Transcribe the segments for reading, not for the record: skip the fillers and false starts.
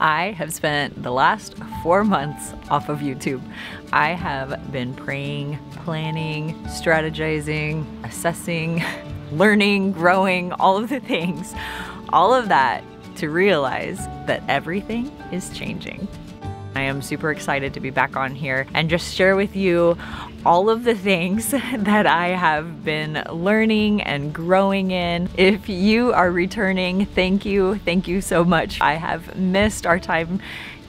I have spent the last 4 months off of YouTube. I have been praying, planning, strategizing, assessing, learning, growing, all of the things. All of that to realize that everything is changing. I am super excited to be back on here and just share with you all of the things that I have been learning and growing in. If you are returning, thank you. Thank you so much. I have missed our time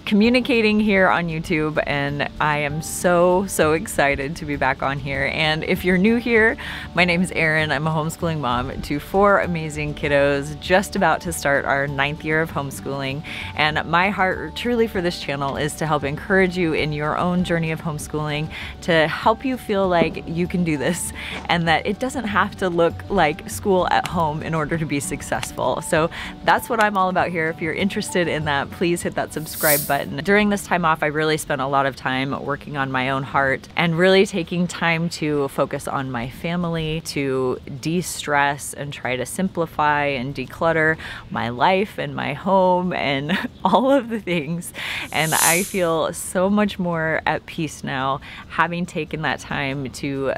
communicating here on YouTube, and I am so excited to be back on here. And if you're new here, my name is Erin. I'm a homeschooling mom to 4 amazing kiddos, just about to start our 9th year of homeschooling. And my heart truly for this channel is to help encourage you in your own journey of homeschooling, to help you feel like you can do this and that it doesn't have to look like school at home in order to be successful. So that's what I'm all about here. If you're interested in that, please hit that subscribe button. During this time off, I really spent a lot of time working on my own heart and really taking time to focus on my family, to de-stress and try to simplify and declutter my life and my home and all of the things. And I feel so much more at peace now, having taken that time to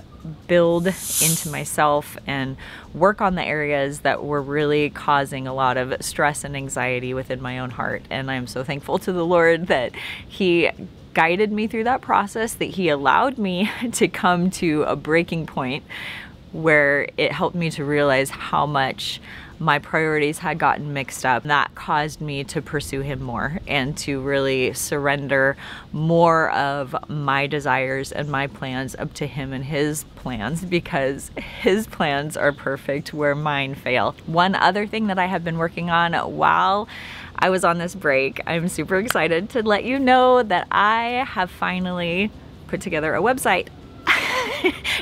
build into myself and work on the areas that were really causing a lot of stress and anxiety within my own heart. And I'm so thankful to the Lord that He guided me through that process, that He allowed me to come to a breaking point where it helped me to realize how much my priorities had gotten mixed up. That caused me to pursue Him more and to really surrender more of my desires and my plans up to Him and His plans, because His plans are perfect where mine fail. One other thing that I have been working on while I was on this break, I'm super excited to let you know that I have finally put together a website.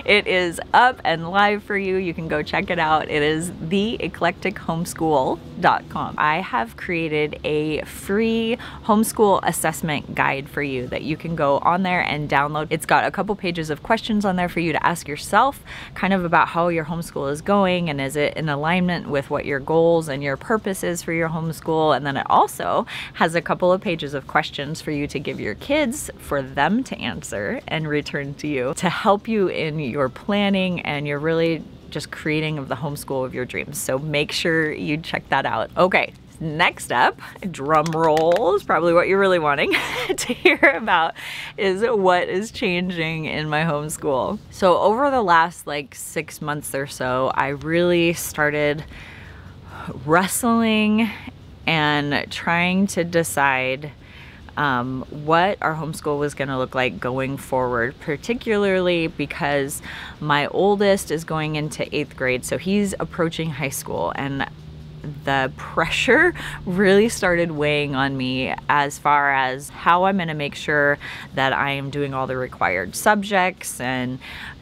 It is up and live for you. You can go check it out. It is theeclectichomeschool.com. I have created a free homeschool assessment guide for you that you can go on there and download. It's got a couple pages of questions on there for you to ask yourself, kind of about how your homeschool is going and is it in alignment with what your goals and your purpose is for your homeschool. And then it also has a couple of pages of questions for you to give your kids, for them to answer and return to you, to help you in your planning and you're really just creating of the homeschool of your dreams. So make sure you check that out. Okay, next up, drum roll is probably what you're really wanting to hear about, is what is changing in my homeschool. So over the last like 6 months or so, I really started wrestling and trying to decide what our homeschool was going to look like going forward, particularly because my oldest is going into 8th grade, so he's approaching high school, and the pressure really started weighing on me as far as how I'm going to make sure that I am doing all the required subjects and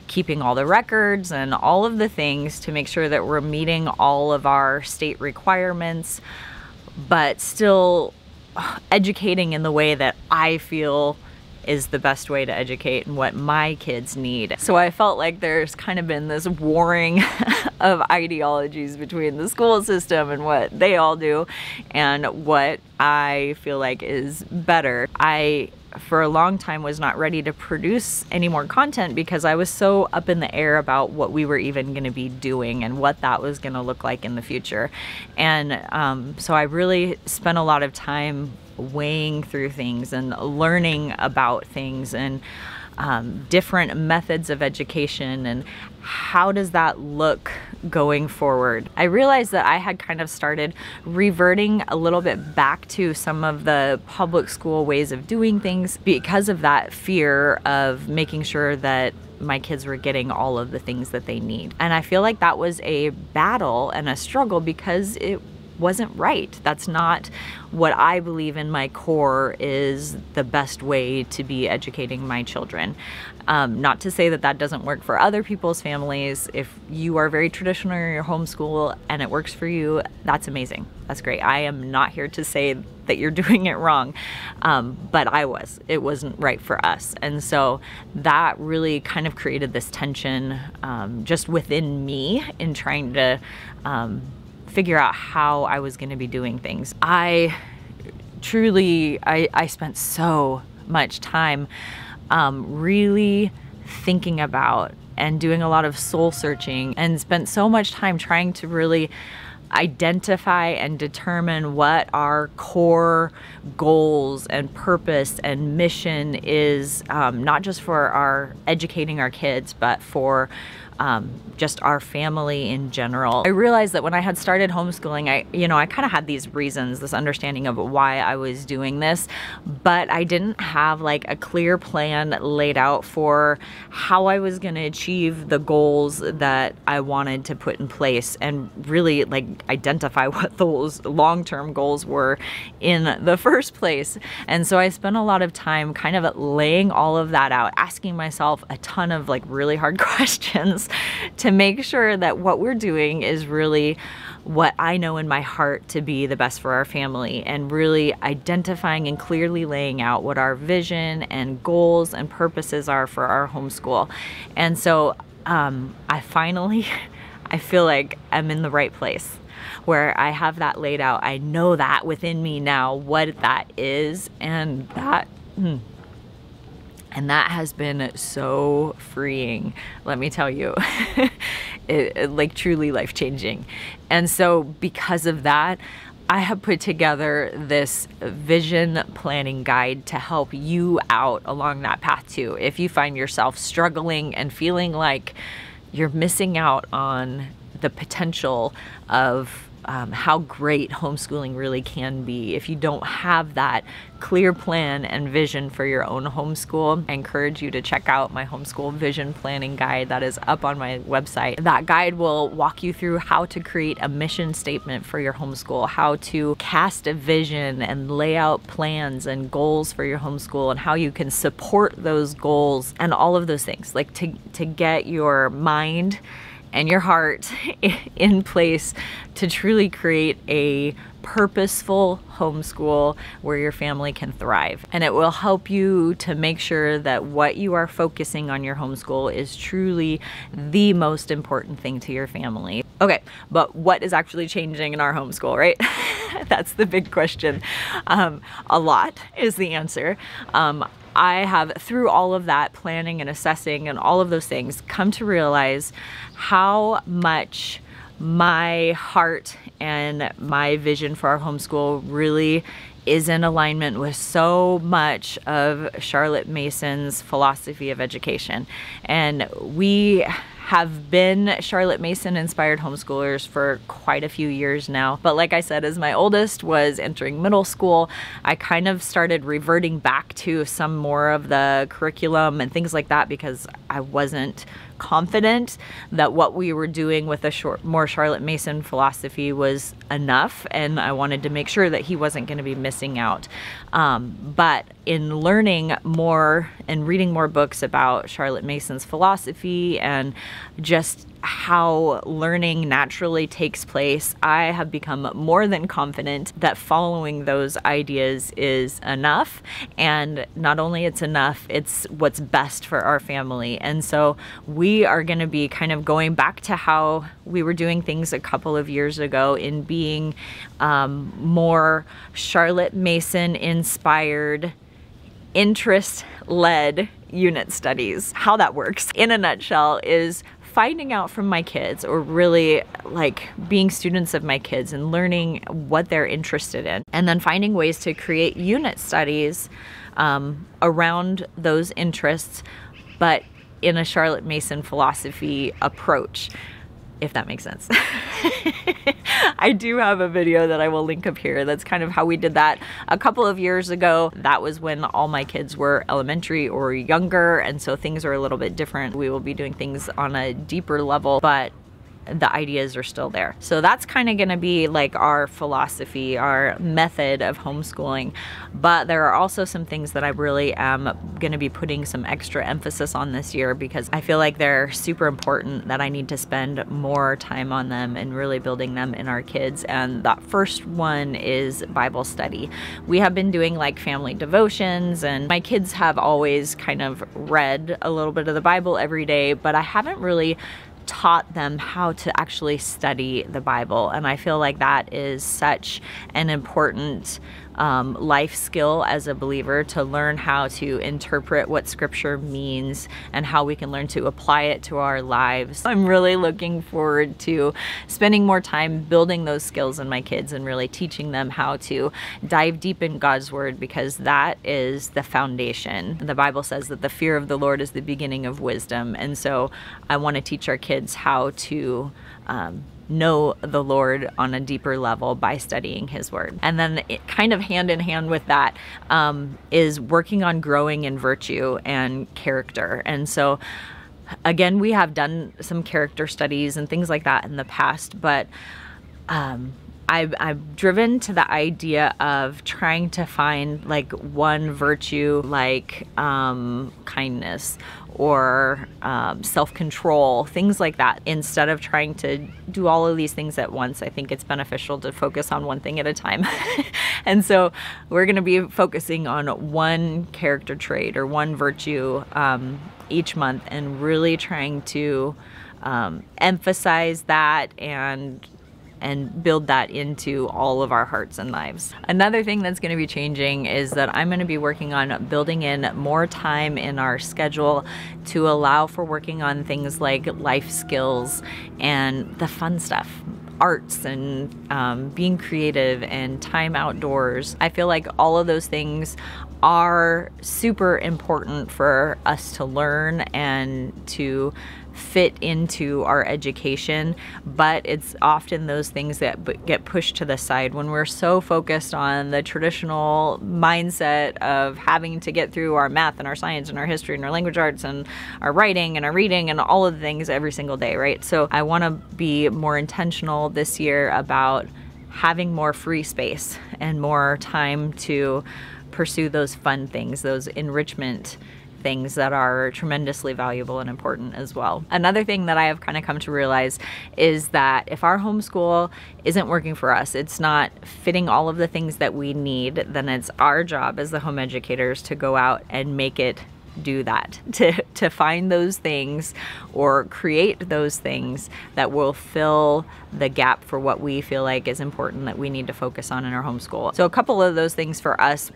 keeping all the records and all of the things to make sure that we're meeting all of our state requirements, but still educating in the way that I feel is the best way to educate and what my kids need. So I felt like there's kind of been this warring of ideologies between the school system and what they all do and what I feel like is better. I, for a long time, was not ready to produce any more content because I was so up in the air about what we were even going to be doing and what that was going to look like in the future. And so I really spent a lot of time weighing through things and learning about things and different methods of education and how does that look going forward. I realized that I had kind of started reverting a little bit back to some of the public school ways of doing things because of that fear of making sure that my kids were getting all of the things that they need. And I feel like that was a battle and a struggle because it wasn't right. That's not what I believe in my core is the best way to be educating my children. Not to say that that doesn't work for other people's families. If you are very traditional in your homeschool and it works for you, that's amazing. That's great. I am not here to say that you're doing it wrong, but it wasn't right for us. And so that really kind of created this tension just within me in trying to figure out how I was going to be doing things. I truly, I spent so much time really thinking about and doing a lot of soul searching, and spent so much time trying to really identify and determine what our core goals and purpose and mission is, not just for our educating our kids, but for just our family in general. I realized that when I had started homeschooling, I kind of had these reasons, this understanding of why I was doing this, but I didn't have like a clear plan laid out for how I was going to achieve the goals that I wanted to put in place, and really like identify what those long-term goals were in the first place. And so I spent a lot of time kind of laying all of that out, asking myself a ton of like really hard questions to make sure that what we're doing is really what I know in my heart to be the best for our family, and really identifying and clearly laying out what our vision and goals and purposes are for our homeschool. And so I feel like I'm in the right place where I have that laid out. I know that within me now what that is, and that has been so freeing, let me tell you. it like truly life-changing. And so because of that, I have put together this vision planning guide to help you out along that path too. If you find yourself struggling and feeling like you're missing out on the potential of how great homeschooling really can be, if you don't have that clear plan and vision for your own homeschool, I encourage you to check out my homeschool vision planning guide that is up on my website. That guide will walk you through how to create a mission statement for your homeschool, how to cast a vision and lay out plans and goals for your homeschool, and how you can support those goals and all of those things, like to get your mind and your heart in place to truly create a purposeful homeschool where your family can thrive. And it will help you to make sure that what you are focusing on your homeschool is truly the most important thing to your family. Okay, but what is actually changing in our homeschool, right? That's the big question. A lot is the answer. I have, through all of that planning and assessing and all of those things, come to realize how much my heart and my vision for our homeschool really is in alignment with so much of Charlotte Mason's philosophy of education. And we have been Charlotte Mason inspired homeschoolers for quite a few years now. But like I said, as my oldest was entering middle school, I kind of started reverting back to some more of the curriculum and things like that, because I wasn't confident that what we were doing with a more Charlotte Mason philosophy was enough, and I wanted to make sure that he wasn't going to be missing out. But in learning more and reading more books about Charlotte Mason's philosophy and just how learning naturally takes place, I have become more than confident that following those ideas is enough. And not only it's enough, it's what's best for our family. And so we are going to be kind of going back to how we were doing things a couple of years ago, in being more Charlotte Mason inspired, interest-led unit studies. How that works in a nutshell is finding out from my kids, or really like being students of my kids and learning what they're interested in, and then finding ways to create unit studies around those interests, but in a Charlotte Mason philosophy approach, if that makes sense. I do have a video that I will link up here. That's kind of how we did that a couple of years ago. That was when all my kids were elementary or younger, and so things are a little bit different. We will be doing things on a deeper level, but the ideas are still there. So that's kind of going to be like our philosophy, our method of homeschooling. But there are also some things that I really am going to be putting some extra emphasis on this year, because I feel like they're super important, that I need to spend more time on them and really building them in our kids. And that first one is Bible study. We have been doing like family devotions, and my kids have always kind of read a little bit of the Bible every day, but I haven't really taught them how to actually study the Bible. And I feel like that is such an important life skill as a believer to learn how to interpret what scripture means and how we can learn to apply it to our lives. I'm really looking forward to spending more time building those skills in my kids and really teaching them how to dive deep in God's word, because that is the foundation. The Bible says that the fear of the Lord is the beginning of wisdom. And so I want to teach our kids how to know the Lord on a deeper level by studying his word. And then it kind of hand in hand with that is working on growing in virtue and character. And so again, we have done some character studies and things like that in the past, but I've driven to the idea of trying to find like one virtue, like kindness or self-control, things like that. Instead of trying to do all of these things at once, I think it's beneficial to focus on one thing at a time. And so we're going to be focusing on one character trait or one virtue each month, and really trying to emphasize that and build that into all of our hearts and lives. Another thing that's going to be changing is that I'm going to be working on building in more time in our schedule to allow for working on things like life skills and the fun stuff, arts and being creative and time outdoors. I feel like all of those things are super important for us to learn and to fit into our education, but it's often those things that get pushed to the side when we're so focused on the traditional mindset of having to get through our math and our science and our history and our language arts and our writing and our reading and all of the things every single day, right? So I want to be more intentional this year about having more free space and more time to pursue those fun things, those enrichment things that are tremendously valuable and important as well. Another thing that I have kind of come to realize is that if our homeschool isn't working for us, it's not fitting all of the things that we need, then it's our job as the home educators to go out and make it do that, to find those things or create those things that will fill the gap for what we feel like is important that we need to focus on in our homeschool. So a couple of those things for us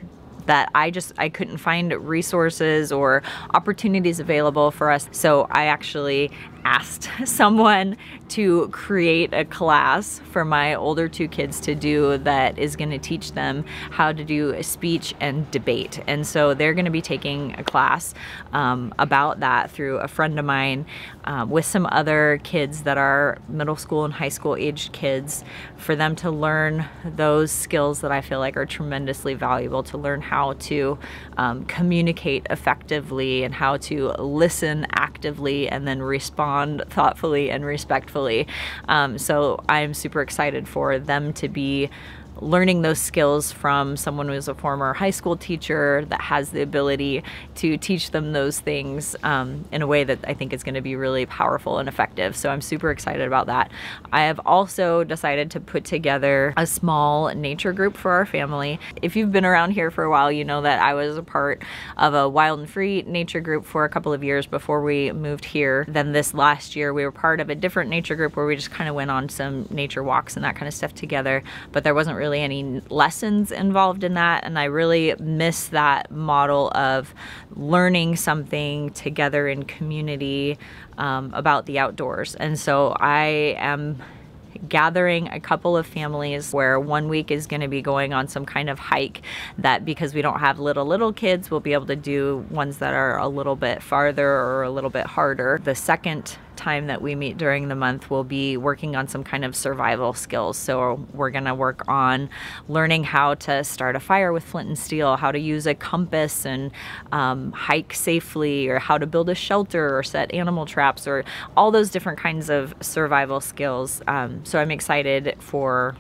that I couldn't find resources or opportunities available for us. So I actually asked someone to create a class for my older two kids to do that is going to teach them how to do speech and debate. And so they're going to be taking a class about that through a friend of mine with some other kids that are middle school and high school aged kids, for them to learn those skills that I feel like are tremendously valuable, to learn how to communicate effectively and how to listen actively and then respond thoughtfully and respectfully. So I'm super excited for them to be learning those skills from someone who is a former high school teacher that has the ability to teach them those things in a way that I think is going to be really powerful and effective. So I'm super excited about that. I have also decided to put together a small nature group for our family. If you've been around here for a while, you know that I was a part of a wild and free nature group for a couple of years before we moved here. Then this last year we were part of a different nature group where we just kind of went on some nature walks and that kind of stuff together, but there wasn't really any lessons involved in that, and I really miss that model of learning something together in community about the outdoors. And so I am gathering a couple of families where 1 week is going to be going on some kind of hike that, because we don't have little kids, we'll be able to do ones that are a little bit farther or a little bit harder. The second time that we meet during the month, we'll be working on some kind of survival skills. So we're going to work on learning how to start a fire with flint and steel, how to use a compass and hike safely, or how to build a shelter or set animal traps, or all those different kinds of survival skills. So I'm excited for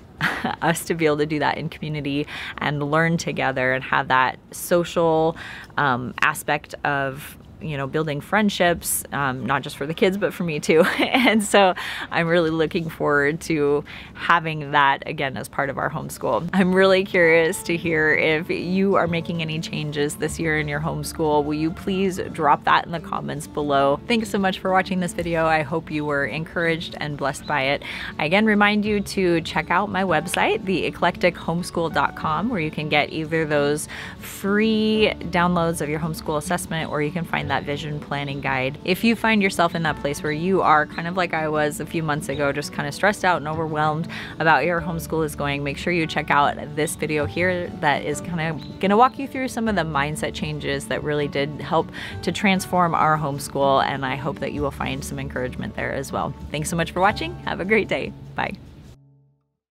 us to be able to do that in community and learn together and have that social aspect of you know, building friendships, not just for the kids, but for me too. And so I'm really looking forward to having that again as part of our homeschool. I'm really curious to hear if you are making any changes this year in your homeschool. Will you please drop that in the comments below? Thanks so much for watching this video. I hope you were encouraged and blessed by it. I again remind you to check out my website, the eclectichomeschool.com, where you can get either those free downloads of your homeschool assessment, or you can find that vision planning guide. If you find yourself in that place where you are kind of like I was a few months ago, just kind of stressed out and overwhelmed about your homeschool is going, make sure you check out this video here that is kind of gonna walk you through some of the mindset changes that really did help to transform our homeschool, and I hope that you will find some encouragement there as well. Thanks so much for watching. Have a great day. Bye.